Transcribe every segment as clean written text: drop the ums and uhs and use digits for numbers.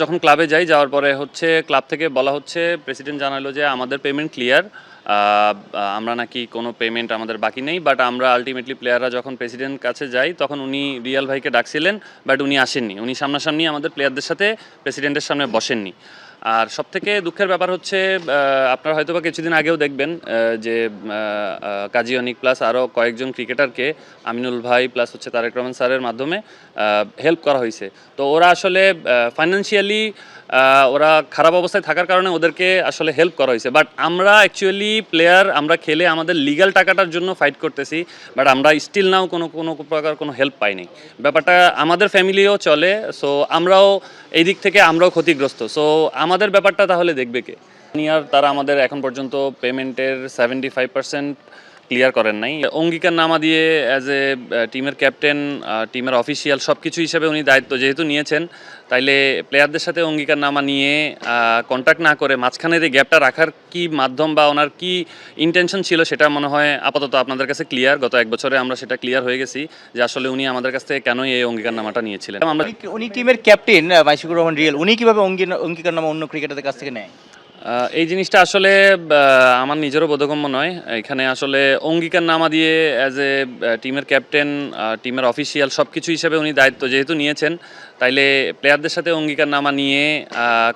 যখন ক্লাবে যাই, যাওয়ার পরে হচ্ছে ক্লাব থেকে বলা হচ্ছে, প্রেসিডেন্ট জানালো যে আমাদের পেমেন্ট ক্লিয়ার। আমরা নাকি কোনো পেমেন্ট আমাদের বাকি নেই, বাট আমরা আলটিমেটলি প্লেয়াররা যখন প্রেসিডেন্ট কাছে যাই তখন উনি রিয়াল ভাইকে ডাকছিলেন, বাট উনি আসেননি। উনি সামনাসামনি আমাদের প্লেয়ারদের সাথে প্রেসিডেন্টের সামনে বসেননি। আর সবথেকে দুঃখের ব্যাপার হচ্ছে, আপনারা হয়তো বা কিছুদিন আগেও দেখবেন যে কাজী অনিক প্লাস আরও কয়েকজন ক্রিকেটারকে আমিনুল ভাই প্লাস হচ্ছে তারেক রহমান স্যারের মাধ্যমে হেল্প করা হয়েছে। তো ওরা আসলে ফাইন্যান্সিয়ালি ওরা খারাপ অবস্থায় থাকার কারণে ওদেরকে আসলে হেল্প করা হয়েছে। বাট আমরা অ্যাকচুয়ালি প্লেয়ার, আমরা খেলে আমাদের লিগ্যাল টাকাটার জন্য ফাইট করতেছি, বাট আমরা স্টিল নাও কোনো কোনো প্রকার কোনো হেল্প পাইনি। ব্যাপারটা আমাদের ফ্যামিলিও চলে, সো আমরাও এই দিক থেকে আমরাও ক্ষতিগ্রস্ত। সো আমাদের ব্যাপারটা তাহলে দেখবে কে? নিয়ার তারা আমাদের এখন পর্যন্ত পেমেন্টের 75% ক্লিয়ার করেন নাই। অঙ্গীকারনামা দিয়ে অ্যাজ এ টিমের ক্যাপ্টেন, টিমের অফিসিয়াল সব কিছু হিসেবে উনি দায়িত্ব যেহেতু নিয়েছেন, তাইলে প্লেয়ারদের সাথে অঙ্গীকারনামা নিয়ে কন্ট্যাক্ট না করে মাঝখানের এই গ্যাপটা রাখার কি মাধ্যম বা ওনার কি ইন্টেনশন ছিল, সেটা মনে হয় আপাতত আপনাদের কাছে ক্লিয়ার। গত এক বছরে আমরা সেটা ক্লিয়ার হয়ে গেছি যে আসলে উনি আমাদের কাছ থেকে কেনই এই অঙ্গীকারনামাটা নিয়েছিলেন। উনি টিমের ক্যাপ্টেন মাশিকুর রহমান রিয়েল, উনি কিভাবে অঙ্গীকারনামা অন্য ক্রিকেটারদের কাছ থেকে নেয়? এই জিনিসটা আসলে আমার নিজেরও বোধগম্য নয়। এখানে আসলে অঙ্গীকারনামা দিয়ে অ্যাজ এ টিমের ক্যাপ্টেন, টিমের অফিসিয়াল সব কিছু হিসেবে উনি দায়িত্ব যেহেতু নিয়েছেন, তাইলে প্লেয়ারদের সাথে অঙ্গীকারনামা নিয়ে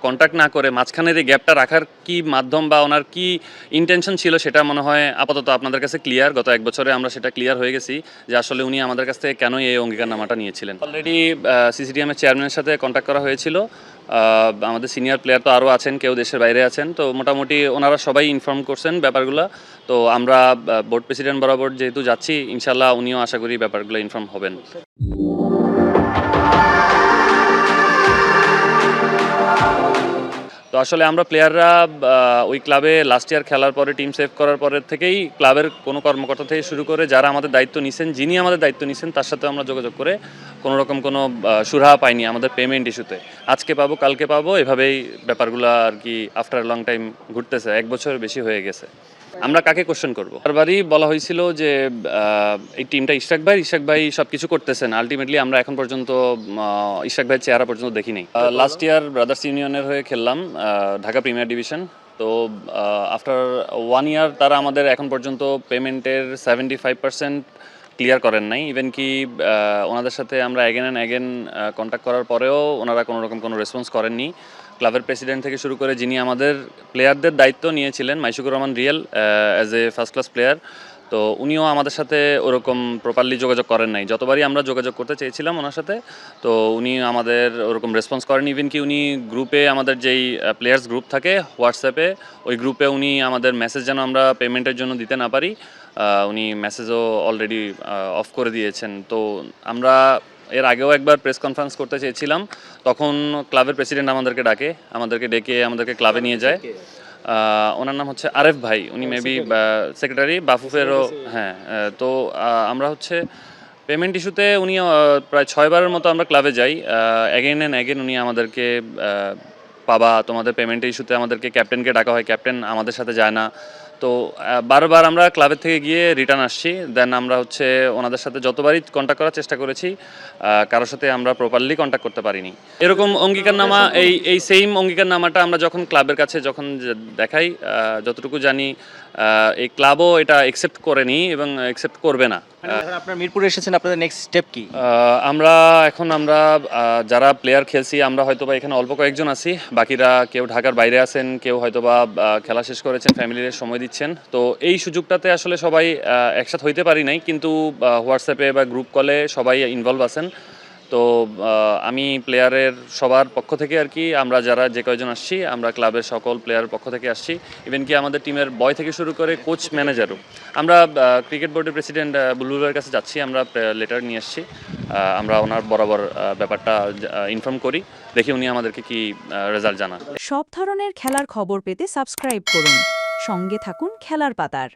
কন্ট্যাক্ট না করে মাঝখানের এই গ্যাপটা রাখার কি মাধ্যম বা ওনার কি ইন্টেনশন ছিল, সেটা মনে হয় আপাতত আপনাদের কাছে ক্লিয়ার। গত এক বছরে আমরা সেটা ক্লিয়ার হয়ে গেছি যে আসলে উনি আমাদের কাছ থেকে কেনই এই অঙ্গীকারনামাটা নিয়েছিলেন। অলরেডি সিসিডিএমের চেয়ারম্যানের সাথে কন্ট্যাক্ট করা হয়েছিল। আমাদের সিনিয়র প্লেয়ার তো আরও আছেন, কেউ দেশের বাইরে আছেন, তো মোটামুটি ওনারা সবাই ইনফর্ম করছেন ব্যাপারগুলো। তো আমরা বোর্ড প্রেসিডেন্ট বরাবর যেহেতু যাচ্ছি, ইনশাল্লাহ উনিও আশা করি ব্যাপারগুলো ইনফর্ম হবেন। তো আসলে আমরা প্লেয়াররা ওই ক্লাবে লাস্ট ইয়ার খেলার পরে, টিম সেভ করার পরের থেকেই ক্লাবের কোনো কর্মকর্তা থেকে শুরু করে যারা আমাদের দায়িত্ব নিছেন, যিনি আমাদের দায়িত্ব নিছেন তার সাথে আমরা যোগাযোগ করে কোনো রকম কোনো সুরাহা পাইনি আমাদের পেমেন্ট ইস্যুতে। আজকে পাবো, কালকে পাবো, এভাবেই ব্যাপারগুলো আর কি আফটার লং টাইম ঘুরতেছে। এক বছরের বেশি হয়ে গেছে। আমরা কাকে কোশ্চেন করবো? বারবারই বলা হয়েছিল যে এই টিমটা ইশরাক ভাই সব কিছু করতেছেন। আলটিমেটলি আমরা এখন পর্যন্ত ইশরাক ভাইয়ের চেহারা পর্যন্ত দেখি নাই। লাস্ট ইয়ার ব্রাদার্স ইউনিয়নের হয়ে খেললাম ঢাকা প্রিমিয়ার ডিভিশন। তো আফটার 1 ইয়ার তারা আমাদের এখন পর্যন্ত পেমেন্টের 75% ক্লিয়ার করেন নাই। ইভেন কি ওনাদের সাথে আমরা অ্যাগেন অ্যান্ড অ্যাগেন কন্ট্যাক্ট করার পরেও ওনারা কোনো রকম কোনো রেসপন্স করেননি। ক্লাবের প্রেসিডেন্ট থেকে শুরু করে যিনি আমাদের প্লেয়ারদের দায়িত্ব নিয়েছিলেন, Mashikur Rahman real as a first class player, তো উনিও আমাদের সাথে ওরকম প্রপারলি যোগাযোগ করেন নাই। যতবারই আমরা যোগাযোগ করতে চেয়েছিলাম ওনার সাথে, তো উনি আমাদের ওরকম রেসপন্স করেন। ইভেন কি উনি গ্রুপে, আমাদের যেই প্লেয়ার্স গ্রুপ থাকে হোয়াটসঅ্যাপে, ওই গ্রুপে উনি আমাদের মেসেজ যেন আমরা পেমেন্টের জন্য দিতে না পারি, উনি মেসেজও অলরেডি অফ করে দিয়েছেন। তো আমরা এর আগেও একবার প্রেস কনফারেন্স করতে চেয়েছিলাম, তখন ক্লাবের প্রেসিডেন্ট আমাদেরকে ডেকে আমাদেরকে ক্লাবে নিয়ে যায়। ওনার নাম হচ্ছে আরেফ ভাই, উনি মেবি সেক্রেটারি বাফুফেরও। হ্যাঁ, তো আমরা হচ্ছে পেমেন্ট ইস্যুতে উনি প্রায় 6 বারের মতো আমরা ক্লাবে যাই। অ্যাগেন অ্যান্ড অ্যাগেন উনি আমাদেরকে পাবা তোমাদের পেমেন্ট ইস্যুতে আমাদেরকে ক্যাপ্টেনকে ডাকা হয়, ক্যাপ্টেন আমাদের সাথে যায় না। তো বারবার আমরা ক্লাবের থেকে গিয়ে রিটার্ন আসছি। দেন আমরা হচ্ছে ওনাদের সাথে যতবারই কন্ট্যাক্ট করার চেষ্টা করেছি, কারোর সাথে আমরা প্রপারলি কন্ট্যাক্ট করতে পারিনি। এরকম অঙ্গীকারনামা, এই সেম অঙ্গীকারনামাটা আমরা যখন ক্লাবের কাছে দেখাই, যতটুকু জানি এই ক্লাবও এটা অ্যাকসেপ্ট করেনি এবং অ্যাকসেপ্ট করবে না। আপনারা মিরপুরে এসেছেন, আপনাদের নেক্সট স্টেপ কি? আমরা যারা প্লেয়ার খেলছি, আমরা হয়তোবা এখানে অল্প কয়েকজন আছি, বাকিরা কেউ ঢাকার বাইরে আছেন, কেউ হয়তোবা খেলা শেষ করেছেন, ফ্যামিলির সময় দিচ্ছেন। তো এই সুযোগটাতে আসলে সবাই একসাথে হইতে পারি নাই, কিন্তু হোয়াটসঅ্যাপে বা গ্রুপ কলে সবাই ইনভলভ আছেন। তো আমি প্লেয়ারের সবার পক্ষ থেকে আর কি, আমরা যারা যে কয়জন আসছি, আমরা ক্লাবের সকল প্লেয়ারের পক্ষ থেকে আসছি। ইভেন কি আমাদের টিমের বয় থেকে শুরু করে কোচ, ম্যানেজারও। আমরা ক্রিকেট বোর্ডের প্রেসিডেন্ট বুলবুলের কাছে যাচ্ছি, আমরা লেটার নিয়ে আসছি। আমরা ওনার বরাবর ব্যাপারটা ইনফর্ম করি, দেখি উনি আমাদেরকে কি রেজাল্ট জানান। সব ধরনের খেলার খবর পেতে সাবস্ক্রাইব করুন। সঙ্গে থাকুন খেলার পাতার।